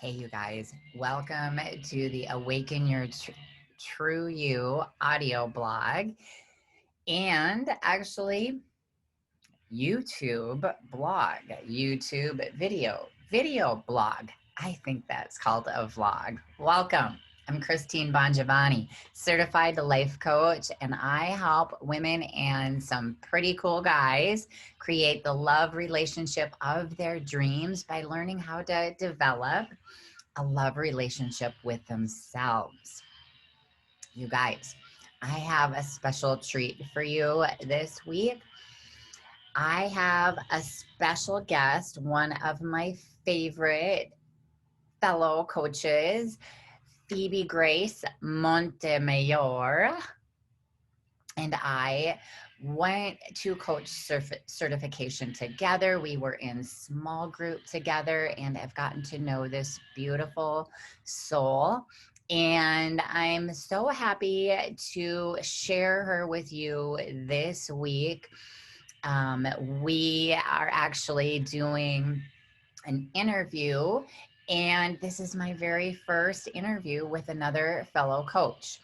Hey, you guys, welcome to the Awaken Your True You audio blog and actually YouTube blog, YouTube video blog. I think that's called a vlog. Welcome. I'm Christine Bongiovanni, certified life coach, and I help women and some pretty cool guys create the love relationship of their dreams by learning how to develop a love relationship with themselves. You guys, I have a special treat for you this week. I have a special guest, one of my favorite fellow coaches, Phoebe Grace Montemayor, and I went to coach certification together. We were in small group together and have gotten to know this beautiful soul. And I'm so happy to share her with you this week. We are actually doing an interview, and this is my very first interview with another fellow coach.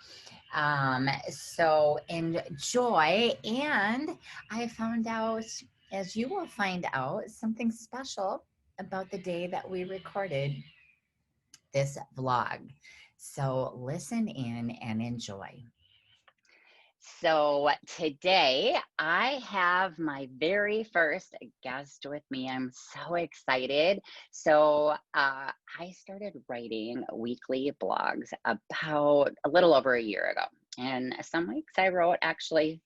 So enjoy. And I found out, as you will find out, something special about the day that we recorded this vlog. So listen in and enjoy. So today I have my very first guest with me. I'm so excited. So I started writing weekly blogs about a little over a year ago. And some weeks I wrote actually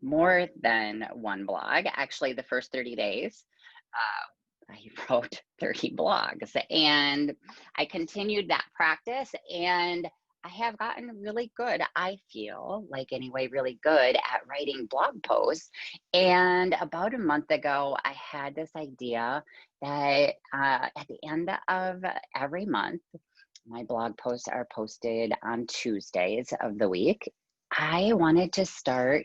more than one blog. Actually, the first 30 days, I wrote 30 blogs. And I continued that practice, and I have gotten really good, I feel like anyway, really good at writing blog posts. And about a month ago, I had this idea that at the end of every month, my blog posts are posted on Tuesdays of the week. I wanted to start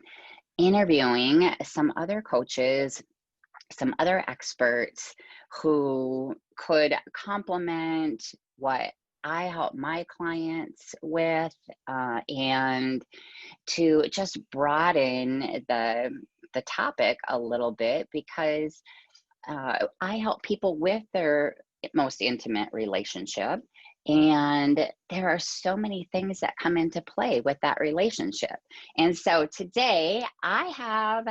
interviewing some other coaches, some other experts who could complement what I help my clients with, and to just broaden the topic a little bit, because I help people with their most intimate relationship, and there are so many things that come into play with that relationship. And so today I have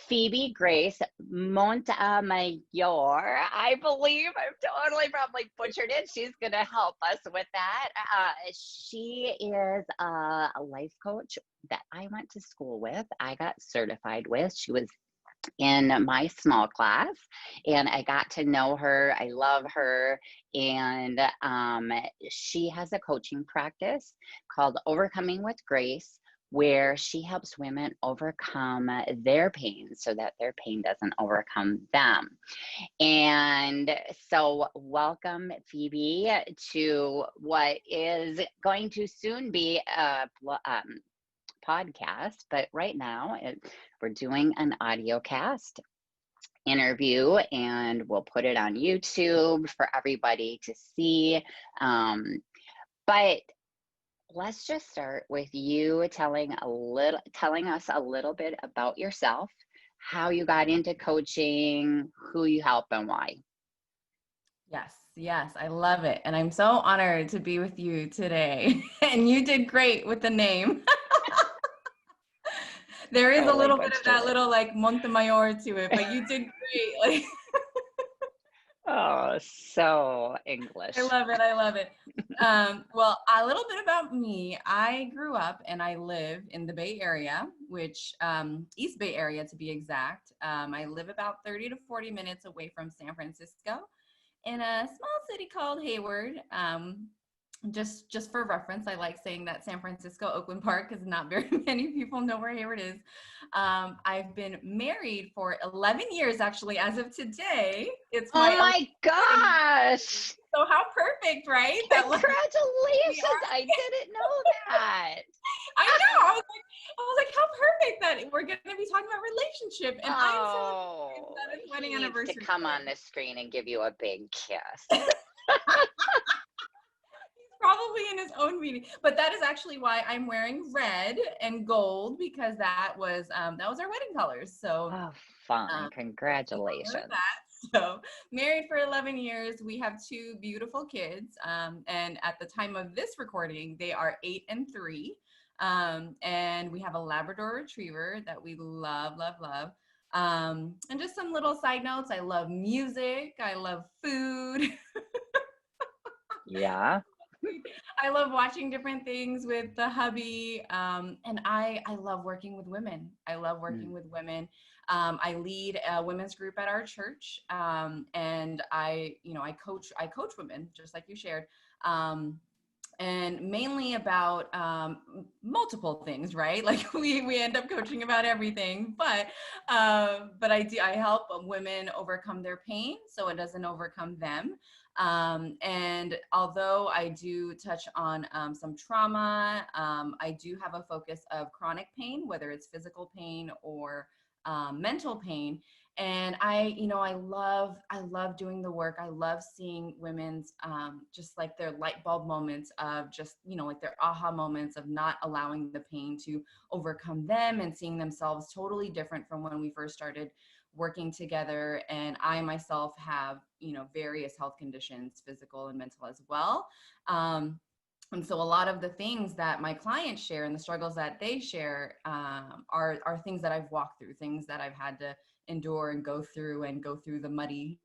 Phoebe Grace Montemayor. I believe I've totally probably butchered it. She's going to help us with that. She is a life coach that I went to school with. I got certified with. She was in my small class, and I got to know her. I love her. And she has a coaching practice called Overcoming with Grace, where she helps women overcome their pain so that their pain doesn't overcome them. And so welcome, Phoebe, to what is going to soon be a podcast, but right now we're doing an audio cast interview, and we'll put it on YouTube for everybody to see. But let's just start with you telling us a little bit about yourself, how you got into coaching, who you help, and why. Yes, I love it. And I'm so honored to be with you today. And you did great with the name. There is a little bit of that little like Montemayor to it, but you did great. Like, oh, so English. I love it. Well, a little bit about me. I grew up and I live in the Bay Area, which East Bay Area to be exact. I live about 30 to 40 minutes away from San Francisco in a small city called Hayward. Just for reference, I like saying that San Francisco, Oakland Park, because not very many people know where Hayward is. I've been married for 11 years, actually, as of today. It's my gosh. So how perfect, right? Congratulations. I didn't know that. I know. I was like, how perfect that we're going to be talking about relationship. And I'm so wedding anniversary. To come on the screen and give you a big kiss. Probably in his own meeting, but that is actually why I'm wearing red and gold, because that was our wedding colors. So Oh, fun. in honor of Congratulations. that, so married for 11 years, we have two beautiful kids, and at the time of this recording, they are 8 and 3, and we have a Labrador Retriever that we love, love, love. And just some little side notes: I love music, I love food. Yeah. I love watching different things with the hubby, and I love working with women. I love working Mm. with women. I lead a women's group at our church, and I coach women, just like you shared, and mainly about multiple things, right? Like we end up coaching about everything, but I help women overcome their pain so it doesn't overcome them. And although I do touch on some trauma, I do have a focus of chronic pain, whether it's physical pain or mental pain. And I love doing the work. I love seeing women's just like their light bulb moments of just, like their aha moments of not allowing the pain to overcome them and seeing themselves totally different from when we first started working together. And I myself have, various health conditions, physical and mental as well. And so a lot of the things that my clients share and the struggles that they share are things that I've walked through, things that I've had to endure and go through the muddy,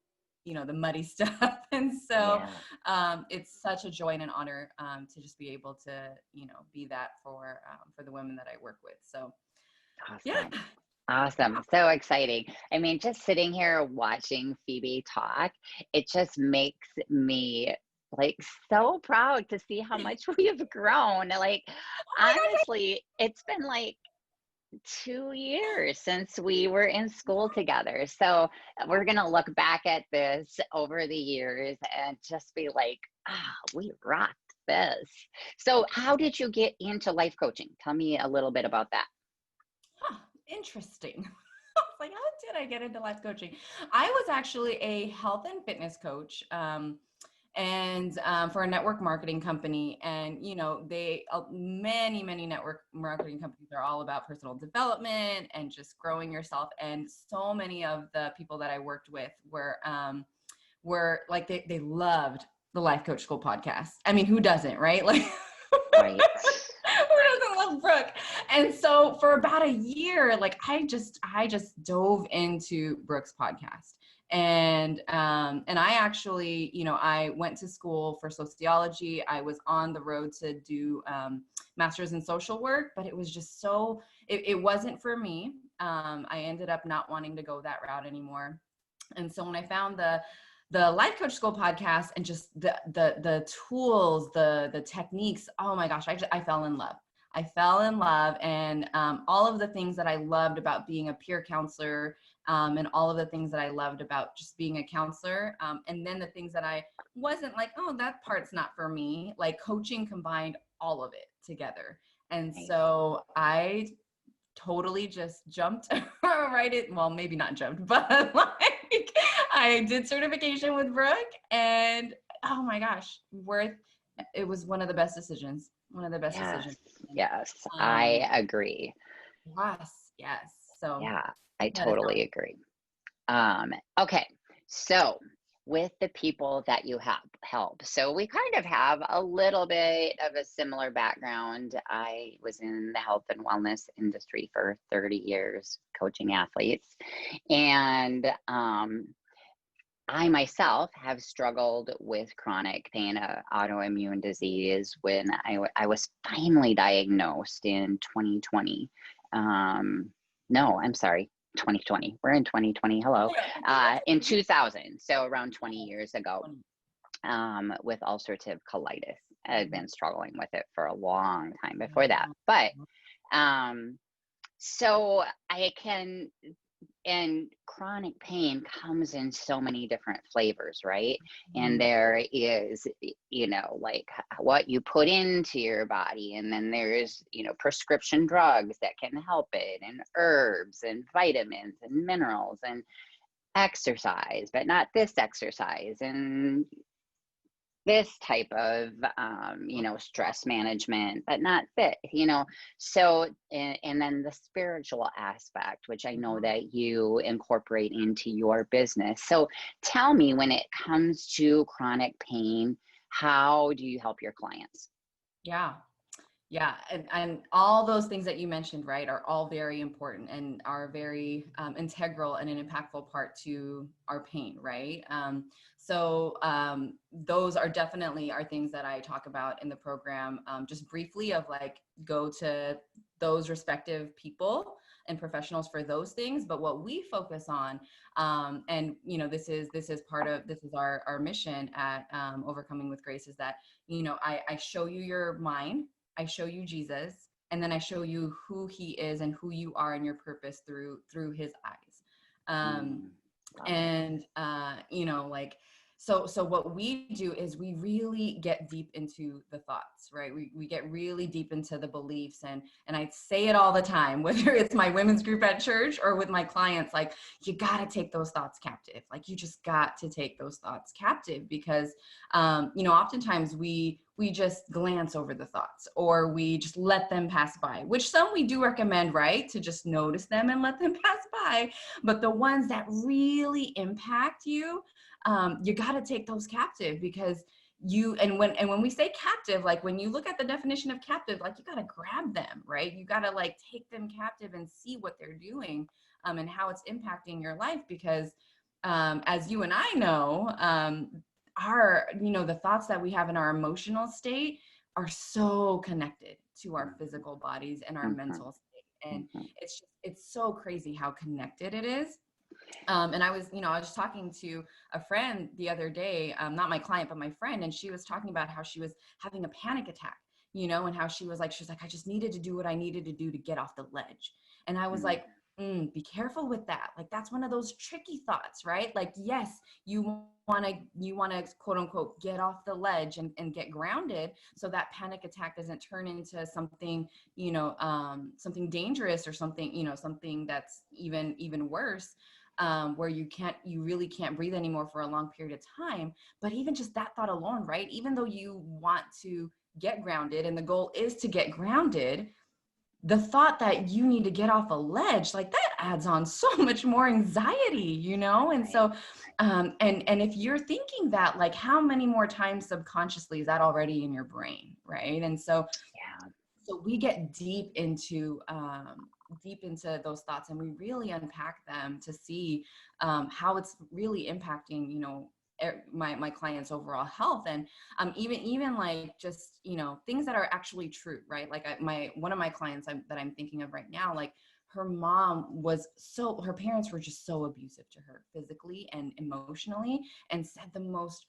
the muddy stuff. And so Yeah. it's such a joy and an honor to just be able to, be that for the women that I work with. So yeah. Awesome. Awesome. So exciting. I mean, just sitting here watching Phoebe talk, it just makes me like so proud to see how much we've grown. Like, Oh my gosh. honestly, it's been like 2 years since we were in school together. So we're going to look back at this over the years and just be like, we rocked this. So, how did you get into life coaching? Tell me a little bit about that. Interesting. I was like, how did I get into life coaching? I was actually a health and fitness coach. And for a network marketing company, and they many network marketing companies are all about personal development and just growing yourself. And so many of the people that I worked with were like they loved the Life Coach School podcast. I mean, who doesn't, right? Like Right. who doesn't love Brooke? And so for about a year, like I just dove into Brooke's podcast. And I actually, I went to school for sociology. I was on the road to do master's in social work, but it was just it wasn't for me. I ended up not wanting to go that route anymore. And so when I found the Life Coach School podcast and just the tools, the techniques, oh my gosh, I fell in love. I fell in love, and all of the things that I loved about being a peer counselor, and all of the things that I loved about just being a counselor, and then the things that I wasn't like, oh, that part's not for me. Like coaching combined all of it together, and Nice. so I totally just jumped right in. Well, maybe not jumped, but like I did certification with Brooke, and oh my gosh, it was one of the best decisions. One of the best Yes. decisions. Yes. Um, I agree. yes. So Yeah, I that is totally agree. Okay. So with the people that you have help, so we kind of have a little bit of a similar background. I was in the health and wellness industry for 30 years, coaching athletes. And I myself have struggled with chronic pain, autoimmune disease, when I was finally diagnosed in 2020. No, I'm sorry, 2020. We're in 2020. Hello. In 2000, so around 20 years ago, with ulcerative colitis. I'd been struggling with it for a long time before that. But so I can, and chronic pain comes in so many different flavors, right? And there is, like what you put into your body, and then there's, prescription drugs that can help it, and herbs and vitamins and minerals and exercise, but not this exercise, and this type of, stress management, but not this, So, and then the spiritual aspect, which I know Mhm. that you incorporate into your business. So tell me, when it comes to chronic pain, how do you help your clients? Yeah. Yeah, and all those things that you mentioned, right, are all very important and are very integral and an impactful part to our pain, right? Those are definitely are things that I talk about in the program, just briefly of like go to those respective people and professionals for those things. But what we focus on, and this is our mission at Overcoming with Grace, is that I show you your mind, I show you Jesus, and then I show you who he is and who you are and your purpose through his eyes. Um, Mm, love it. and like so what we do is we really get deep into the thoughts, right? We get really deep into the beliefs, and I say it all the time, whether it's my women's group at church or with my clients, like, you got to take those thoughts captive. Like, you just got to take those thoughts captive, because oftentimes we just glance over the thoughts, or we just let them pass by, which some we do recommend, right, to just notice them and let them pass by. But the ones that really impact you, you got to take those captive, because when we say captive, like when you look at the definition of captive, like, you got to grab them, right? You got to like take them captive and see what they're doing, and how it's impacting your life, because as you and I know, the thoughts that we have in our emotional state are so connected to our Mhm, physical bodies and our mhm, mental state. And mhm, it's so crazy how connected it is. And I was just talking to a friend the other day, not my client, but my friend, and she was talking about how she was having a panic attack, and how she was like, I just needed to do what I needed to do to get off the ledge. And I was mm, like, be careful with that. Like, that's one of those tricky thoughts, right? Like, yes, you want to quote unquote get off the ledge and get grounded, so that panic attack doesn't turn into something, something dangerous, or something, something that's even worse, where you really can't breathe anymore for a long period of time. But even just that thought alone, right? Even though you want to get grounded and the goal is to get grounded, the thought that you need to get off a ledge, like, that adds on so much more anxiety. And right, so, and if you're thinking that, like, how many more times subconsciously is that already in your brain, right? And yeah, so we get deep into those thoughts, and we really unpack them to see how it's really impacting, my clients' overall health. And even like, just things that are actually true, right? Like, my one of my clients that I'm thinking of right now, like, her parents were just so abusive to her physically and emotionally, and said the most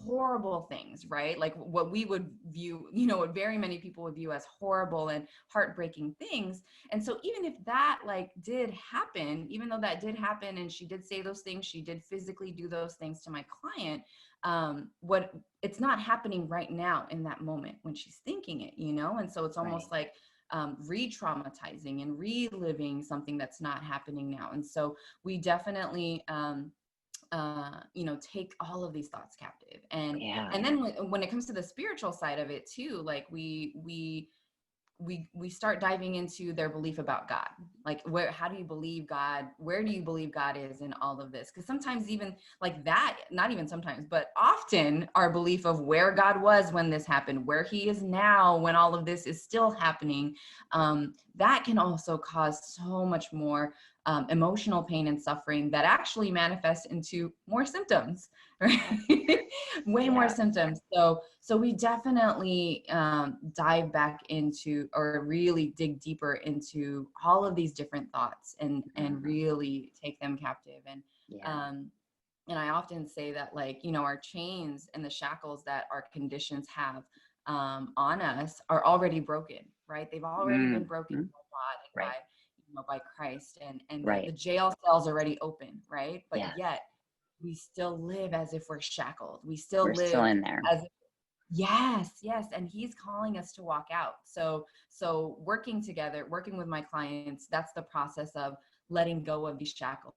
horrible things, right? Like, what we would view, what very many people would view as horrible and heartbreaking things. And so even if that, like, did happen, even though that did happen and she did say those things, she did physically do those things to my client, what it's not happening right now in that moment when she's thinking it. And so it's right. almost like re-traumatizing and reliving something that's not happening now. And so we definitely take all of these thoughts captive. And Yeah. then when it comes to the spiritual side of it too, like, we start diving into their belief about God. Like, how do you believe God? Where do you believe God is in all of this? Because sometimes, even like that, not even sometimes, but often, our belief of where God was when this happened, where he is now when all of this is still happening, that can also cause so much more emotional pain and suffering that actually manifests into more symptoms, right? Yes. Way more Yeah. symptoms. So we definitely dive back into, or really dig deeper into, all of these different thoughts, and Mhm, really take them captive. yeah. Um, and I often say that, like, our chains and the shackles that our conditions have on us are already broken, right? They've already been broken Mhm, by God and right. by Christ, and the Right. jail cell's already open, right? But Yes. yet we still live as if we're shackled. We still We're still live in there. as yes, yes, and he's calling us to walk out. So working together, working with my clients, that's the process of letting go of these shackles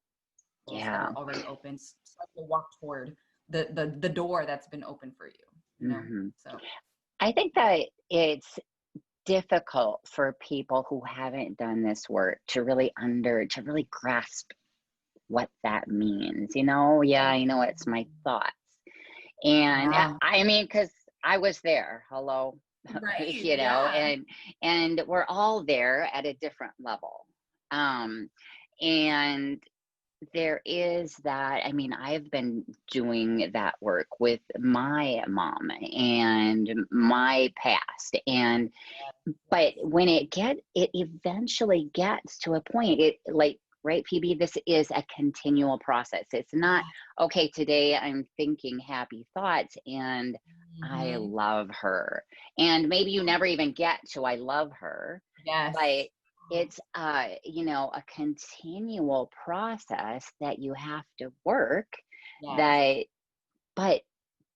that Yeah. are already open, start to walk toward the door that's been open for you. So I think that it's difficult for people who haven't done this work to really grasp what that means. Yeah, I know it's my thoughts. And yeah, I mean, because I was there, hello, right, and we're all there at a different level. And there is that. I mean, I've been doing that work with my mom and my past. But when it eventually gets to a point, right, Phoebe, this is a continual process. It's not, okay, today I'm thinking happy thoughts and I Mm-hmm. love her. And maybe you never even get to I love her, Yes. but it's a continual process that you have to work. Yes. That But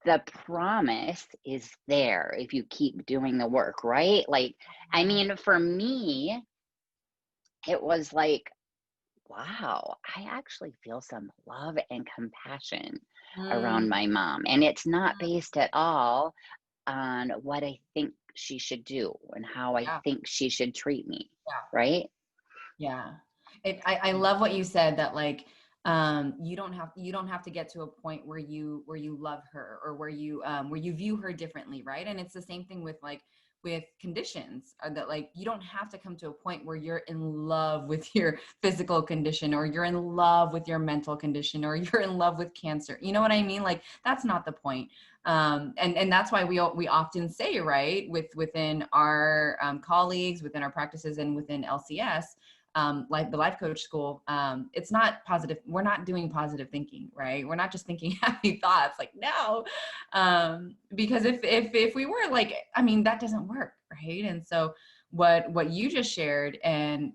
the promise is there if you keep doing the work, right? Like, I mean, for me, it was like, wow, I actually feel some love and compassion around Mm, my mom. And it's not based at all on what I think she should do and how I yeah. think she should treat me, Yeah. right? Yeah. I love what you said, that like you don't have to get to a point where you love her, or where you view her differently, right? And it's the same thing with with conditions, or that like you don't have to come to a point where you're in love with your physical condition, or you're in love with your mental condition, or you're in love with cancer. You know what I mean? Like, that's not the point. And that's why we often say, right, within our colleagues, within our practices, and within LCS, like the life coach school, it's not positive. We're not doing positive thinking, right? We're not just thinking happy thoughts. Like, no, because if we were, like, I mean, that doesn't work, right? And so what you just shared, and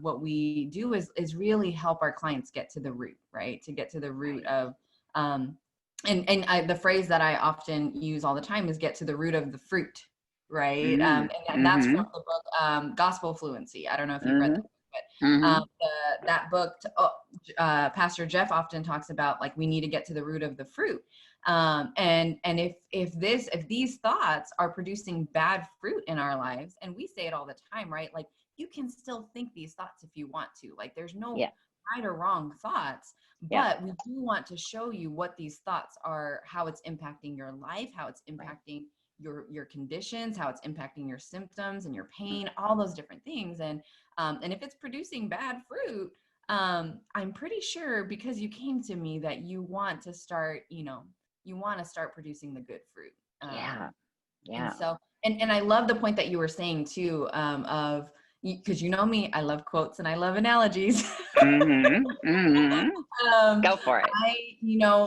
what we do is really help our clients get to the root, right? To get to the root of the phrase that I often use all the time is get to the root of the fruit, right? Mm-hmm. And that's Mm-hmm. from the book Gospel Fluency. I don't know if you've read Mm-hmm. that book, but that book, Pastor Jeff often talks about, like, we need to get to the root of the fruit. And if these thoughts are producing bad fruit in our lives, and we say it all the time, right? Like, you can still think these thoughts if you want to. Like, there's no Yeah. right or wrong thoughts, Yeah. but we do want to show you what these thoughts are, how it's impacting your life, how it's Right. impacting your conditions, how it's impacting your symptoms and your pain, all those different things. And if it's producing bad fruit, I'm pretty sure, because you came to me, that you want to start, producing the good fruit. Yeah. And Yeah. so, and I love the point that you were saying too, of, because you know me, I love quotes and I love analogies. Mm-hmm. Mm-hmm. um, Go for it.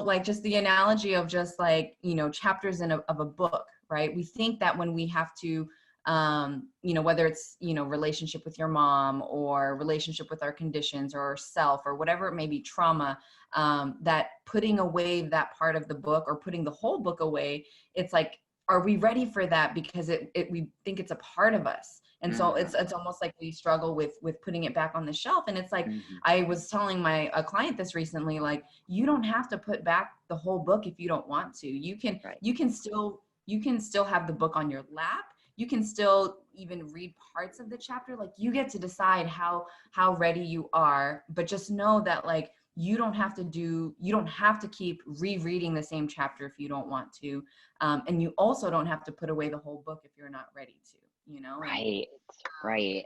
like, just the analogy of just, like, chapters of a book, right? We think that when we have to, whether it's, relationship with your mom, or relationship with our conditions, or self, or whatever it may be, trauma, that putting away that part of the book, or putting the whole book away, it's like, are we ready for that? Because we think it's a part of us. And so Mm-hmm. it's almost like we struggle with putting it back on the shelf. And it's like, Mm-hmm. I was telling a client this recently, like, you don't have to put back the whole book if you don't want to. Right. You can still have the book on your lap. You can still even read parts of the chapter. Like, you get to decide how ready you are, but just know that, like, you don't have to keep rereading the same chapter if you don't want to. And you also don't have to put away the whole book if you're not ready to, Right. Right.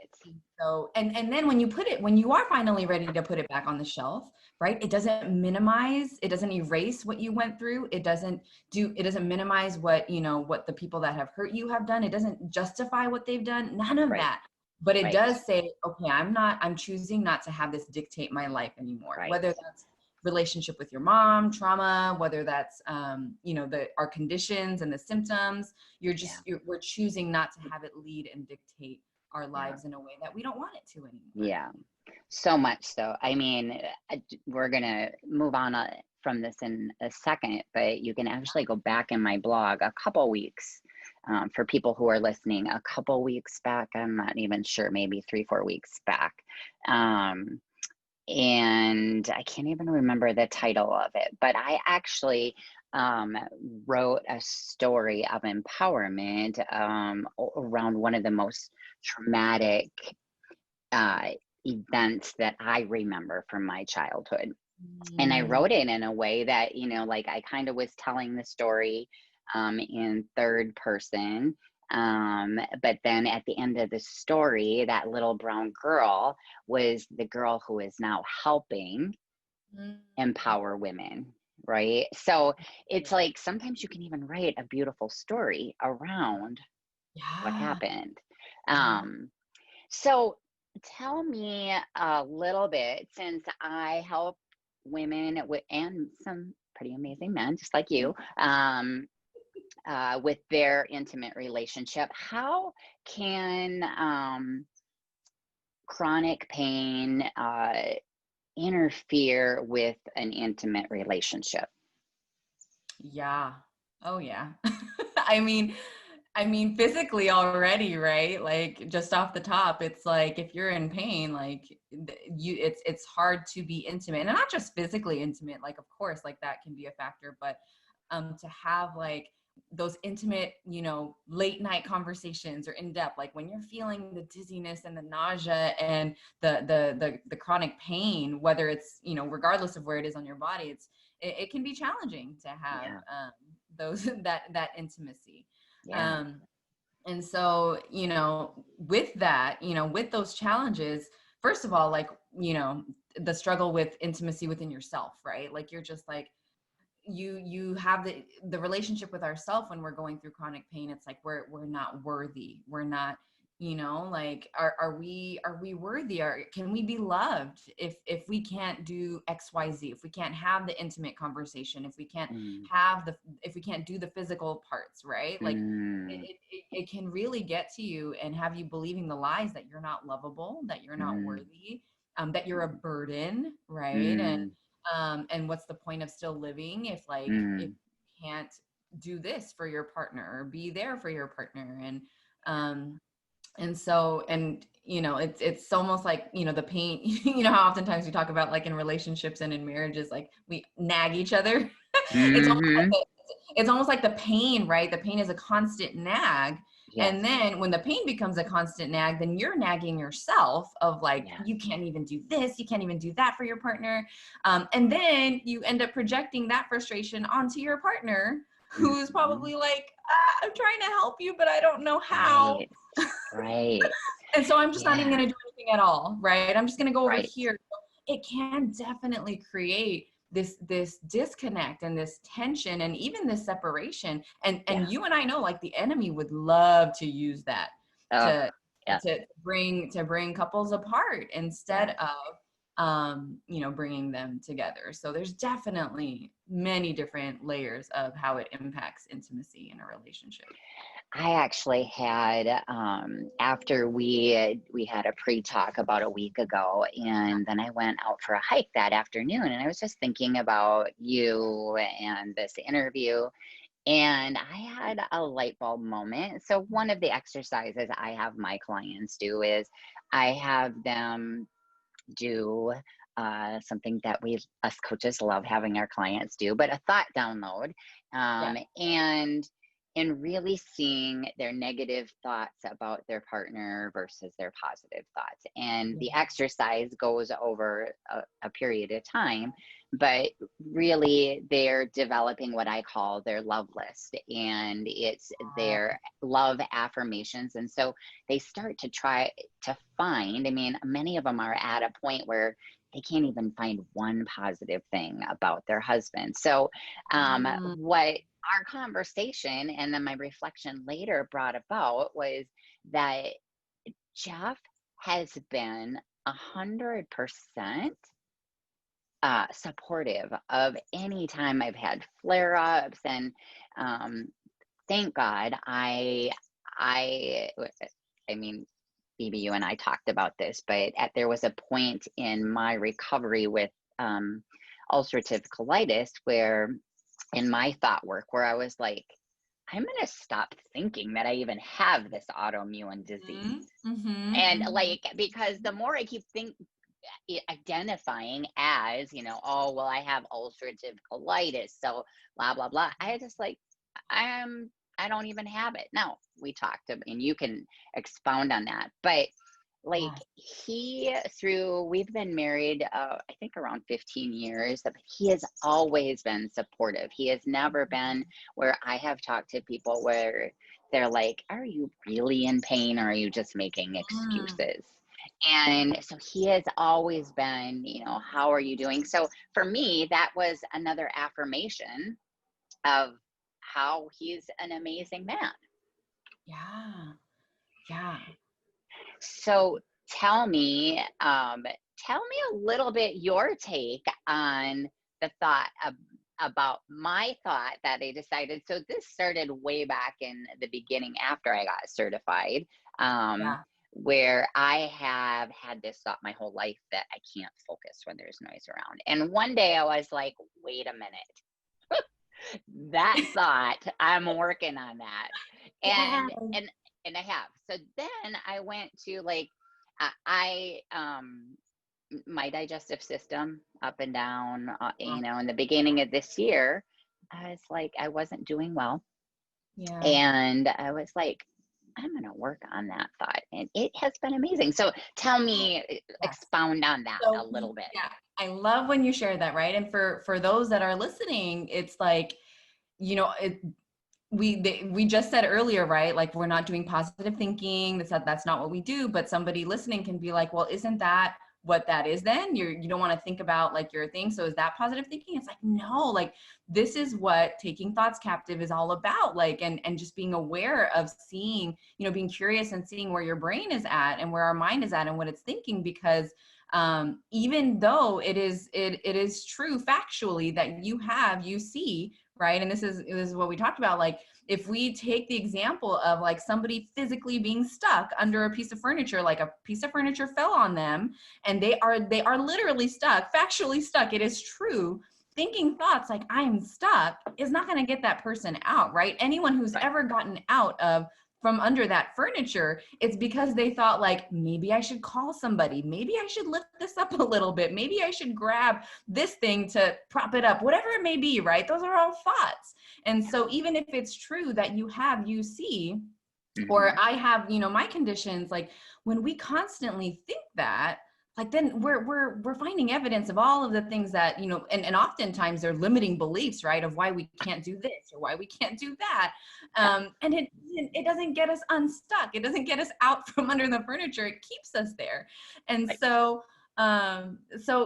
so, and then when you are finally ready to put it back on the shelf, right? It doesn't erase what you went through. It doesn't minimize what the people that have hurt you have done. It doesn't justify what they've done. None of Right. that. But it Right. does say, okay, I'm choosing not to have this dictate my life anymore. Right. Whether that's relationship with your mom, trauma, whether that's our conditions and the symptoms, we're choosing not to have it lead and dictate our lives in a way that we don't want it to anymore. Yeah. So much so. I mean, we're going to move on from this in a second, but you can actually go back in my blog a couple weeks, for people who are listening, a couple weeks back. I'm not even sure, maybe 3-4 weeks back. And I can't even remember the title of it, but I actually wrote a story of empowerment around one of the most traumatic uh, events that I remember from my childhood. And I wrote it in a way that, like I kind of was telling the story in third person. But then at the end of the story, that little brown girl was the girl who is now helping empower women, right? So it's like sometimes you can even write a beautiful story around what Yeah. happened. So tell me a little bit, since I help women and some pretty amazing men, just like you, with their intimate relationship. How can chronic pain interfere with an intimate relationship? Yeah. Oh yeah. I mean, physically already, right? Like just off the top, it's like if you're in pain, like it's hard to be intimate, and not just physically intimate. Like, of course, like that can be a factor, but to have like those intimate, late night conversations or in depth, like when you're feeling the dizziness and the nausea and the chronic pain, whether it's, regardless of where it is on your body, it can be challenging to have those that intimacy. Yeah. And so, with that, with those challenges, first of all, like, the struggle with intimacy within yourself, right? Like you're just like, you have the relationship with ourself when we're going through chronic pain. It's like we're not worthy. We're not, like are we worthy? Can we be loved if we can't do XYZ, if we can't have the intimate conversation, if we can't if we can't do the physical parts, right? Like it can really get to you and have you believing the lies that you're not lovable, that you're not worthy, that you're a burden, right? And what's the point of still living if if you can't do this for your partner or be there for your partner? And so, it's almost like, the pain, how oftentimes we talk about, like in relationships and in marriages, like we nag each other. It's almost like the pain, right? The pain is a constant nag. Yes. And then when the pain becomes a constant nag, then you're nagging yourself of like, you can't even do this, you can't even do that for your partner. And then you end up projecting that frustration onto your partner, who's probably like, I'm trying to help you, but I don't know how. Right. And so I'm just not even going to do anything at all, right? I'm just going to go over Right. here. It can definitely create this disconnect and this tension and even this separation. And you and I know, like, the enemy would love to use that to bring couples apart instead of bringing them together. So there's definitely many different layers of how it impacts intimacy in a relationship. I actually had, after we had a pre-talk about a week ago, and then I went out for a hike that afternoon, and I was just thinking about you and this interview, and I had a light bulb moment. So one of the exercises I have my clients do is I have them do something that us coaches love having our clients do, but a thought download, and really seeing their negative thoughts about their partner versus their positive thoughts. And the exercise goes over a period of time, but really they're developing what I call their love list, and it's their love affirmations. And so they start to try to find, many of them are at a point where they can't even find one positive thing about their husband. So what our conversation and then my reflection later brought about was that Jeff has been 100% supportive of any time I've had flare-ups, and thank God Phoebe, you and I talked about this, but there was a point in my recovery with ulcerative colitis where in my thought work where I was like, I'm going to stop thinking that I even have this autoimmune disease. And like, because the more I keep identifying as, oh, well, I have ulcerative colitis, so blah, blah, blah. I just like, I don't even have it. Now, we talked about, and you can expound on that, but like we've been married, I think around 15 years, but he has always been supportive. He has never been where I have talked to people where they're like, are you really in pain, or are you just making excuses? And so he has always been, how are you doing? So for me, that was another affirmation of how he's an amazing man. Yeah. Yeah. So tell me a little bit your take on the thought about my thought that I decided. So this started way back in the beginning after I got certified, where I have had this thought my whole life that I can't focus when there's noise around. And one day I was like, wait a minute, that thought, I'm working on that. And I have. So then I went to like, my digestive system up and down, in the beginning of this year, I was like, I wasn't doing well. Yeah. And I was like, I'm going to work on that thought. And it has been amazing. So tell me, expound on that a little bit. Yeah. I love when you share that, right? And for those that are listening, it's like, we just said earlier, right? Like, we're not doing positive thinking. That's not what we do. But somebody listening can be like, well, isn't that what that is then? You don't want to think about like your thing. So is that positive thinking? It's like, no, like this is what taking thoughts captive is all about. Like, and just being aware of seeing, being curious and seeing where your brain is at and where our mind is at and what it's thinking, because even though it is true factually that you see, right? And this is what we talked about. Like, if we take the example of like somebody physically being stuck under a piece of furniture, like a piece of furniture fell on them and they are literally stuck, factually stuck. It is true. Thinking thoughts like I am stuck is not going to get that person out, right? Anyone who's ever gotten out from under that furniture, it's because they thought like, maybe I should call somebody. Maybe I should lift this up a little bit. Maybe I should grab this thing to prop it up, whatever it may be, right? Those are all thoughts. And so even if it's true that you have UC, or I have, my conditions, like when we constantly think that, like then we're finding evidence of all of the things that, and oftentimes they're limiting beliefs, right? Of why we can't do this or why we can't do that. And it doesn't get us unstuck. It doesn't get us out from under the furniture. It keeps us there. And so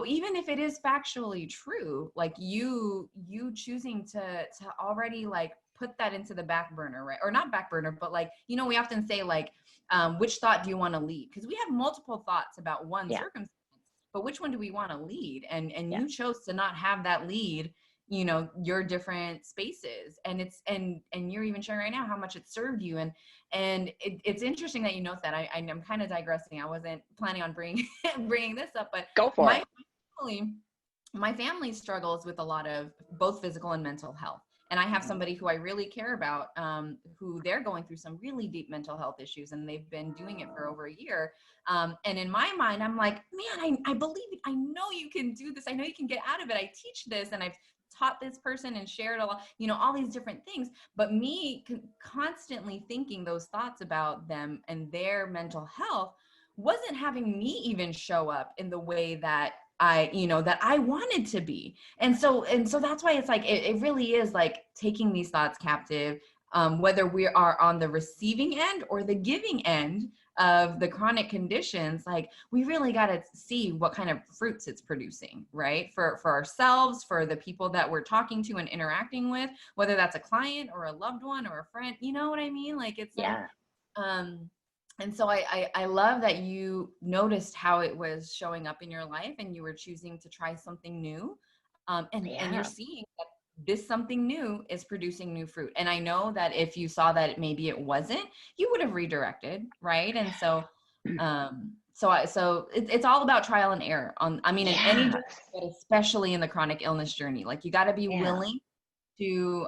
even if it is factually true, like you choosing to already like put that into the back burner, right? Or not back burner, but like, we often say like, which thought do you want to lead? Because we have multiple thoughts about one circumstance, but which one do we want to lead? And you chose to not have that lead, your different spaces. And it's, and you're even sharing right now how much it served you. And it's interesting that you note that. I'm kind of digressing. I wasn't planning on bringing this up, but go for it. My family struggles with a lot of both physical and mental health. And I have somebody who I really care about, who they're going through some really deep mental health issues, and they've been doing it for over a year. And in my mind, I'm like, man, I believe it. I know you can do this. I know you can get out of it. I teach this, and I've taught this person and shared a lot, all these different things. But me constantly thinking those thoughts about them and their mental health wasn't having me even show up in the way that that I wanted to be. And so that's why it's like, it really is like taking these thoughts captive, whether we are on the receiving end or the giving end of the chronic conditions. Like, we really got to see what kind of fruits it's producing, right? For ourselves, for the people that we're talking to and interacting with, whether that's a client or a loved one or a friend, you know what I mean? Like, it's like, and so I love that you noticed how it was showing up in your life, and you were choosing to try something new. And you're seeing that this something new is producing new fruit. And I know that if you saw that maybe it wasn't, you would have redirected, right? And so, so it's all about trial and error in any journey, but especially in the chronic illness journey. Like, you got to be willing to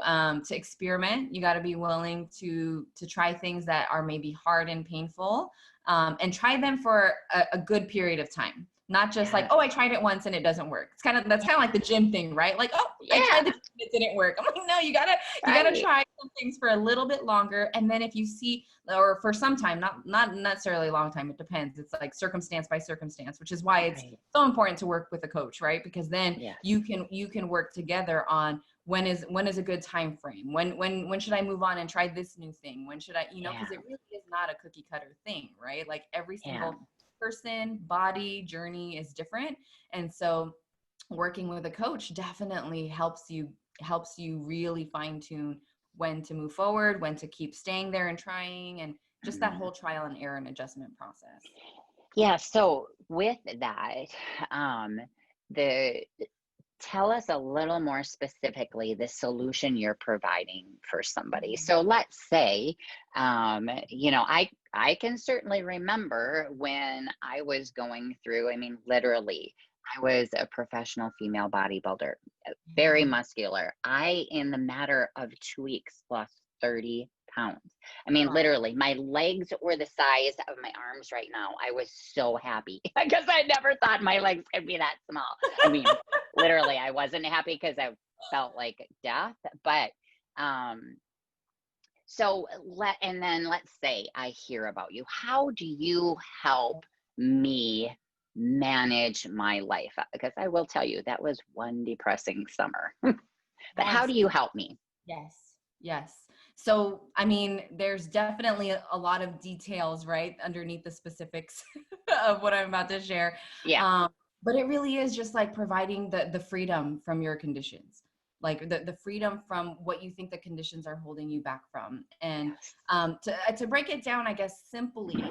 experiment. You got to be willing to try things that are maybe hard and painful, and try them for a good period of time. Not just like, oh, I tried it once and it doesn't work. That's kind of like the gym thing, right? Like, oh, I tried it, it didn't work. I'm like, no, you gotta try some things for a little bit longer. And then if you see, or for some time, not necessarily a long time, it depends. It's like circumstance by circumstance, which is why it's so important to work with a coach, right? Because then you can work together on when is a good time frame. When should I move on and try this new thing? When should I, because it really is not a cookie cutter thing, right? Like every single person, body, journey is different. And so working with a coach definitely helps you really fine tune when to move forward, when to keep staying there and trying, and just that whole trial and error and adjustment process. Yeah. So with that, tell us a little more specifically the solution you're providing for somebody. So let's say, I can certainly remember when I was going through, I mean, literally, I was a professional female bodybuilder, very muscular. In the matter of 2 weeks, lost 30 pounds. I mean, literally, my legs were the size of my arms right now. I was so happy because I never thought my legs could be that small. I mean, literally, I wasn't happy because I felt like death. But and then let's say I hear about you. How do you help me manage my life? Because I will tell you, that was one depressing summer. But how do you help me? Yes. So, I mean, there's definitely a lot of details, right, underneath the specifics of what I'm about to share. Yeah. But it really is just like providing the freedom from your conditions, like the freedom from what you think the conditions are holding you back from. And to break it down, I guess, simply,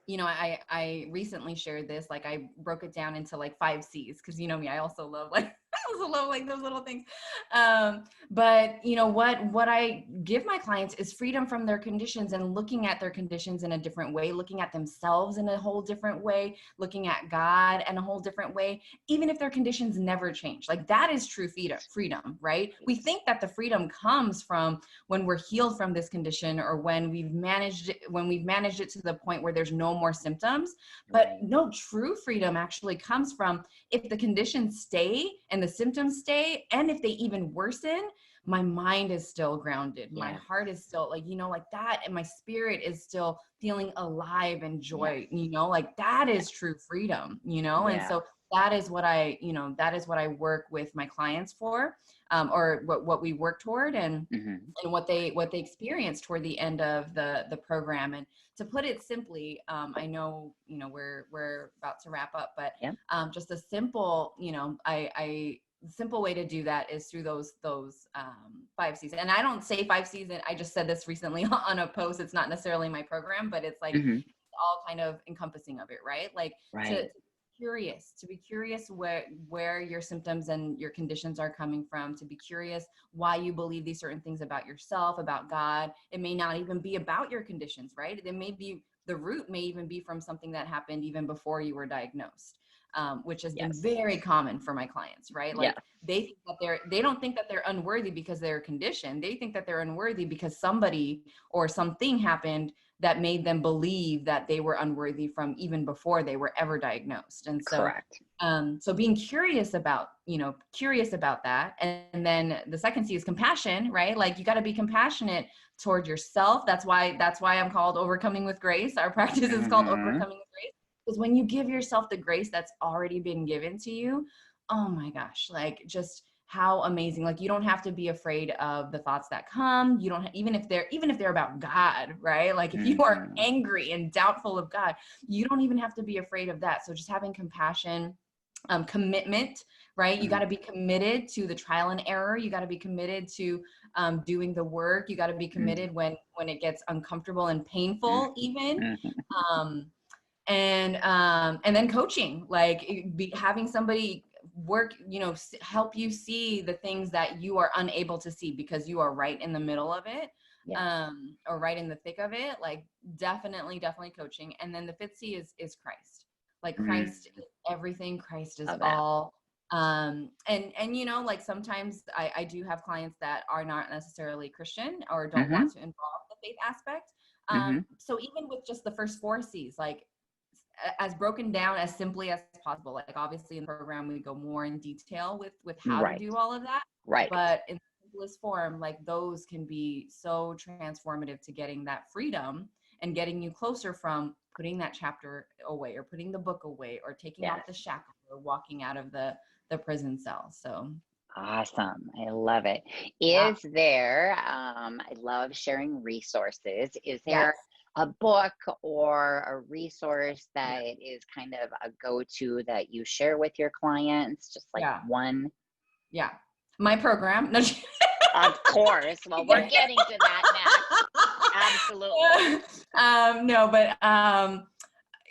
I recently shared this, like I broke it down into like 5 C's, because me, I also love like those little things. But what I give my clients is freedom from their conditions, and looking at their conditions in a different way, looking at themselves in a whole different way, looking at God in a whole different way, even if their conditions never change. Like that is true freedom, right? We think that the freedom comes from when we're healed from this condition, or when we've managed it to the point where there's no more symptoms. But no, true freedom actually comes from if the conditions stay and the symptoms stay, and if they even worsen, my mind is still grounded. My heart is still like that, and my spirit is still feeling alive and joy. Like that is true freedom. And so that is what I work with my clients for, or what we work toward, and what they experience toward the end of the program. And to put it simply, I know we're about to wrap up, but just a simple simple way to do that is through those 5 C's. And I don't say 5 C's, and I just said this recently on a post. It's not necessarily my program, but it's like all kind of encompassing of it, right? Like to be curious where your symptoms and your conditions are coming from, to be curious why you believe these certain things about yourself, about God. It may not even be about your conditions, right? The root may even be from something that happened even before you were diagnosed. Which has been very common for my clients, right? Like they think that they don't think that they're unworthy because they're conditioned. They think that they're unworthy because somebody or something happened that made them believe that they were unworthy from even before they were ever diagnosed. And so, so being curious about that. And then the second C is compassion, right? Like you got to be compassionate toward yourself. That's why I'm called Overcoming with Grace. Our practice is called Overcoming with Grace. Because when you give yourself the grace that's already been given to you, oh my gosh, like just how amazing. Like you don't have to be afraid of the thoughts that come. You don't, even if they're about God, right? Like if you are angry and doubtful of God, you don't even have to be afraid of that. So just having compassion, commitment, right? You got to be committed to the trial and error. You got to be committed to doing the work. You got to be committed when it gets uncomfortable and painful even. And then coaching, like having somebody work, help you see the things that you are unable to see because you are right in the middle of it, or right in the thick of it. Like definitely coaching. And then the 5th C is Christ. Like Christ is everything. Christ is all. And like sometimes I do have clients that are not necessarily Christian or don't want to involve the faith aspect. So even with just the first 4 C's, like as broken down as simply as possible. Like obviously in the program, we go more in detail with how to Right. do all of that. Right. But in the simplest form, like those can be so transformative to getting that freedom and getting you closer from putting that chapter away or putting the book away or taking Yes. off the shackle or walking out of the prison cell. So Awesome. I love it. yeah. Is there, I love sharing resources. Is Yes. there a book or a resource Yeah. that is kind of a go-to that you share with your clients? Just like Yeah. one? Yeah. My program. No, Of course. Well, we're getting to that next. Absolutely. no, but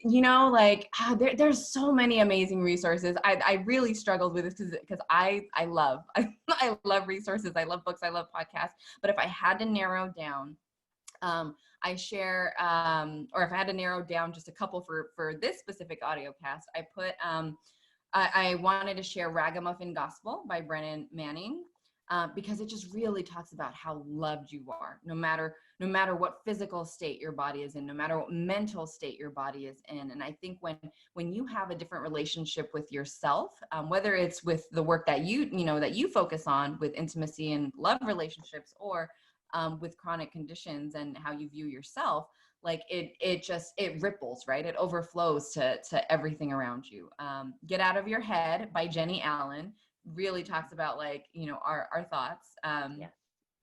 you know, like there's so many amazing resources. I really struggled with this because I love I love resources. I love books. I love podcasts. But if I had to narrow down, I share, or if I had to narrow down just a couple for this specific audio cast, I put, I wanted to share Ragamuffin Gospel by Brennan Manning, because it just really talks about how loved you are, no matter what physical state your body is in, no matter what mental state your body is in. And I think when you have a different relationship with yourself, whether it's with the work that you focus on with intimacy and love relationships, or with chronic conditions and how you view yourself, like it ripples, right? It overflows to everything around you. Get Out of Your Head by Jennie really talks about like, our thoughts. Yeah.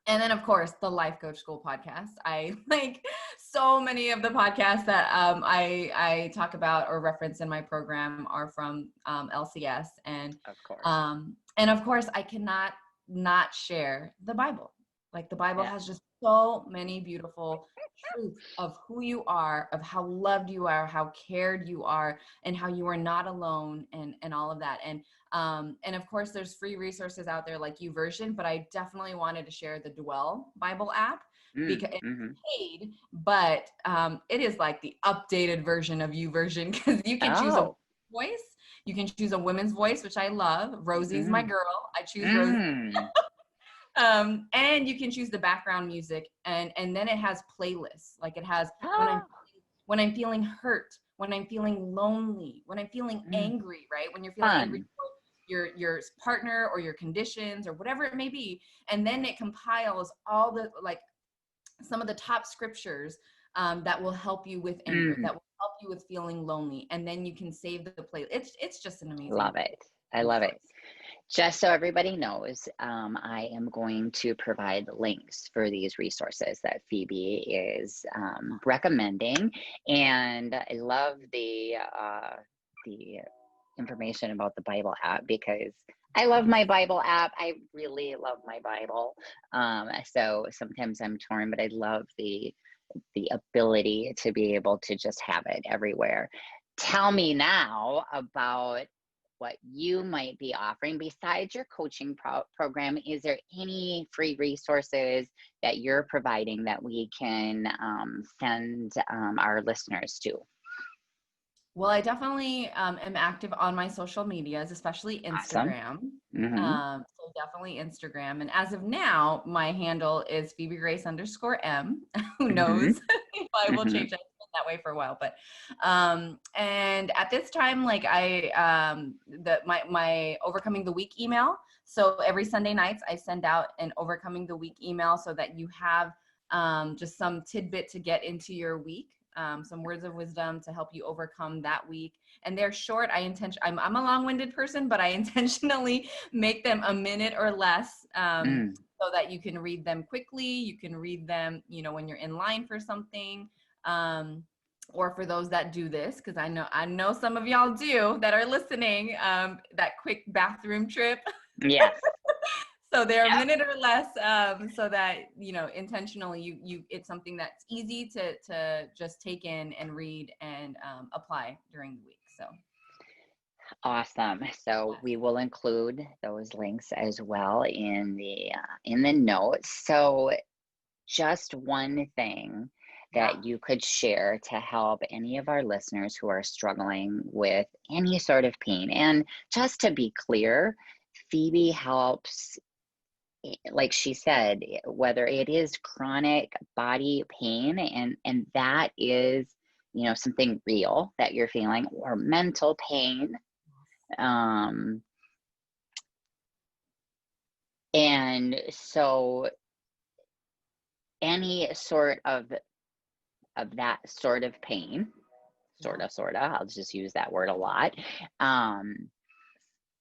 And then of course the Life Coach School podcast. I like so many of the podcasts that I talk about or reference in my program are from LCS, and Of course. and of course I cannot not share the Bible. Like the Bible Yeah. has just so many beautiful truths of who you are, of how loved you are, how cared you are, and how you are not alone, and all of that. And of course there's free resources out there like YouVersion, but I definitely wanted to share the Dwell Bible app because it's paid, but it is like the updated version of YouVersion, because you can choose a voice, you can choose a women's voice, which I love. Rosie's my girl. I choose Rosie. And you can choose the background music, and then it has playlists. Like it has when I'm feeling hurt, when I'm feeling lonely, when I'm feeling angry, right? When you're feeling angry for your partner or your conditions or whatever it may be. And then it compiles all the, like, some of the top scriptures that will help you with anger, that will help you with feeling lonely. And then you can save the play. It's just an amazing. Love it. I love it. Just so everybody knows, I am going to provide links for these resources that Phoebe is recommending. And I love the information about the Bible app, because I love my Bible app. I really love my Bible. So sometimes I'm torn, but I love the ability to be able to just have it everywhere. Tell me now about what you might be offering besides your coaching program. Is there any free resources that you're providing that we can send our listeners to? Well, I definitely am active on my social medias, especially Instagram. Awesome. So definitely Instagram. And as of now, my handle is Phoebe Grace _M. Who knows if I will change it that way for a while. But and at this time, like my Overcoming the Week email. So every Sunday nights I send out an Overcoming the Week email so that you have just some tidbit to get into your week. Some words of wisdom to help you overcome that week. And they're short. I'm a long-winded person, but I intentionally make them a minute or less so that you can read them quickly. You can read them, when you're in line for something, or for those that do this, because I know some of y'all do that are listening, that quick bathroom trip. Yes. So they're a minute or less, so that, intentionally it's something that's easy to just take in and read and apply during the week. So awesome. So we will include those links as well in the notes. So just one thing that you could share to help any of our listeners who are struggling with any sort of pain. And just to be clear, Phoebe helps, like she said, whether it is chronic body pain, and that is, something real that you're feeling, or mental pain. And so any sort of that sort of pain, sorta, I'll just use that word a lot.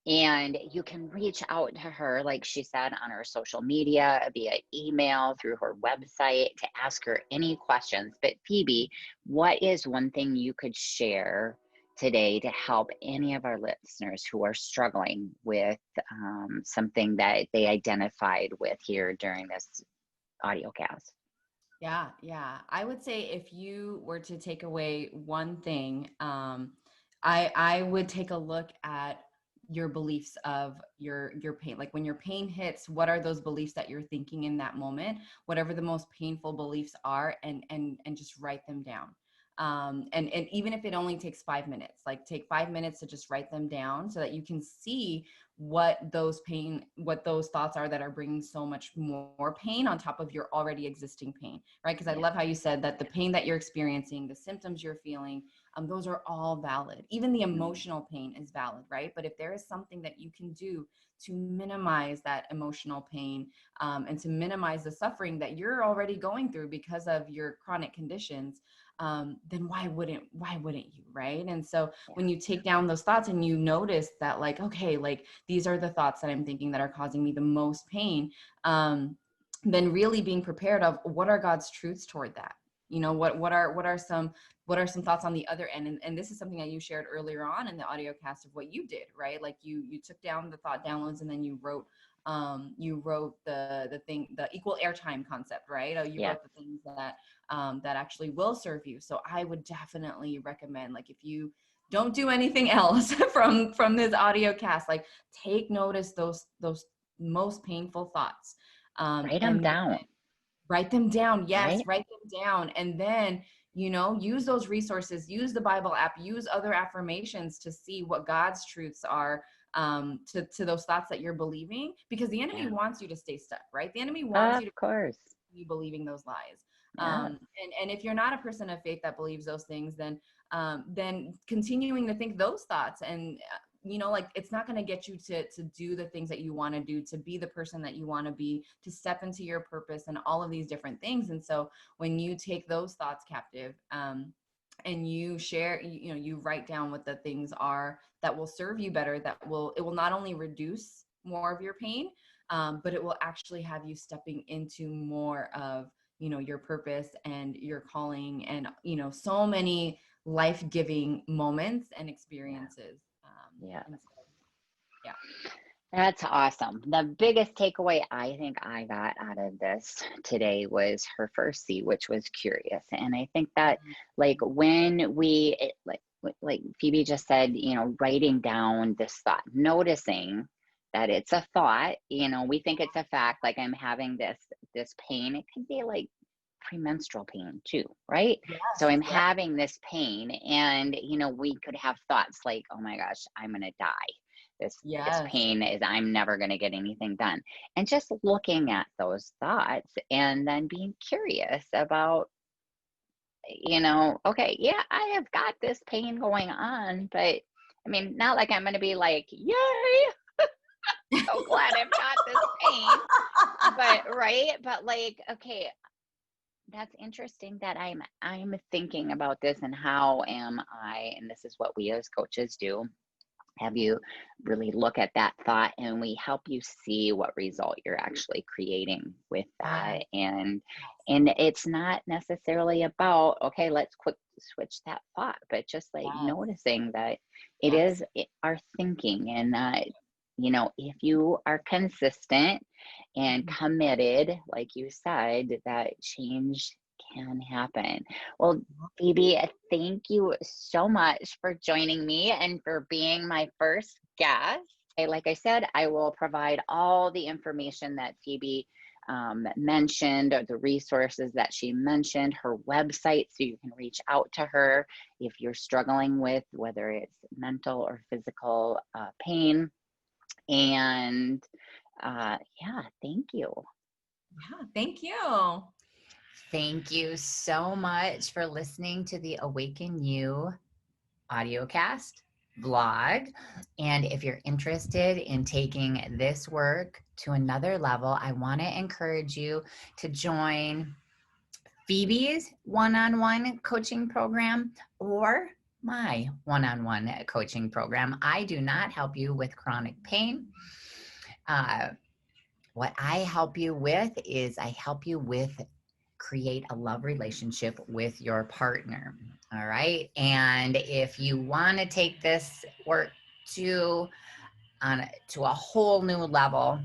And you can reach out to her, like she said, on her social media, via email, through her website, to ask her any questions. But Phoebe, what is one thing you could share today to help any of our listeners who are struggling with something that they identified with here during this audio cast? Yeah. I would say if you were to take away one thing, I would take a look at your beliefs of your pain. Like when your pain hits, what are those beliefs that you're thinking in that moment? Whatever the most painful beliefs are, and just write them down. And even if it only takes 5 minutes, like take 5 minutes to just write them down so that you can see what those thoughts are that are bringing so much more pain on top of your already existing pain, right? Because I love how you said that the pain that you're experiencing, the symptoms you're feeling, those are all valid. Even the emotional pain is valid, right? But if there is something that you can do to minimize that emotional pain, and to minimize the suffering that you're already going through because of your chronic conditions, then why wouldn't you, right? And so when you take down those thoughts and you notice that, like, okay, like these are the thoughts that I'm thinking that are causing me the most pain, then really being prepared of what are God's truths toward that. What are some thoughts on the other end? And this is something that you shared earlier on in the audio cast of what you did, right? Like you took down the thought downloads, and then you wrote the equal airtime concept, right? You wrote the things that actually will serve you. So I would definitely recommend, like, if you don't do anything else from this audio cast, like take notice those most painful thoughts. Write them down. Write them down. Yes, Right? write them down. And then, use those resources, use the Bible app, use other affirmations to see what God's truths are, to those thoughts that you're believing, because the enemy wants you to stay stuck, right? The enemy wants you to be believing those lies. And if you're not a person of faith that believes those things, then continuing to think those thoughts, and like, it's not going to get you to do the things that you want to do, to be the person that you want to be, to step into your purpose and all of these different things. And so when you take those thoughts captive, and you share, you write down what the things are that will serve you better, it will not only reduce more of your pain, but it will actually have you stepping into more of, your purpose and your calling, and, so many life-giving moments and experiences. So, That's awesome. The biggest takeaway I think I got out of this today was her first C, which was curious. And I think that, like, when like Phoebe just said, writing down this thought, noticing that it's a thought, we think it's a fact, like I'm having this pain. It could be like premenstrual pain too, right? So I'm having this pain, and we could have thoughts like, oh my gosh, I'm gonna die. This pain is, I'm never gonna get anything done. And just looking at those thoughts and then being curious about, okay, yeah, I have got this pain going on, but I mean, not like I'm gonna be like, yay, so glad I've got this pain. But right, but like, okay, that's interesting that I'm thinking about this, and how am I, and this is what we as coaches do, have you really look at that thought, and we help you see what result you're actually creating with that. And it's not necessarily about, okay, let's quick switch that thought, but just like noticing that it is our thinking, and that if you are consistent and committed, like you said, that change can happen. Well, Phoebe, thank you so much for joining me and for being my first guest. Like I said, I will provide all the information that Phoebe mentioned, or the resources that she mentioned, her website, so you can reach out to her if you're struggling with whether it's mental or physical pain. And thank you. Thank you. Thank you so much for listening to the Awaken You audiocast vlog. And if you're interested in taking this work to another level, I want to encourage you to join Phoebe's one-on-one coaching program or my one-on-one coaching program. I do not help you with chronic pain. What I help you with is I help you with create a love relationship with your partner. All right. And if you want to take this work to to a whole new level,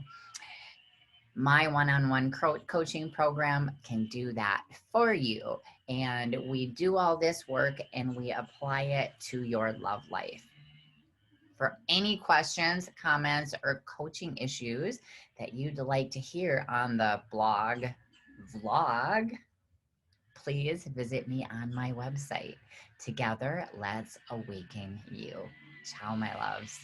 my one-on-one coaching program can do that for you. And we do all this work and we apply it to your love life. For any questions, comments, or coaching issues that you'd like to hear on the blog vlog, please visit me on my website. Together, let's awaken you. Ciao, my loves.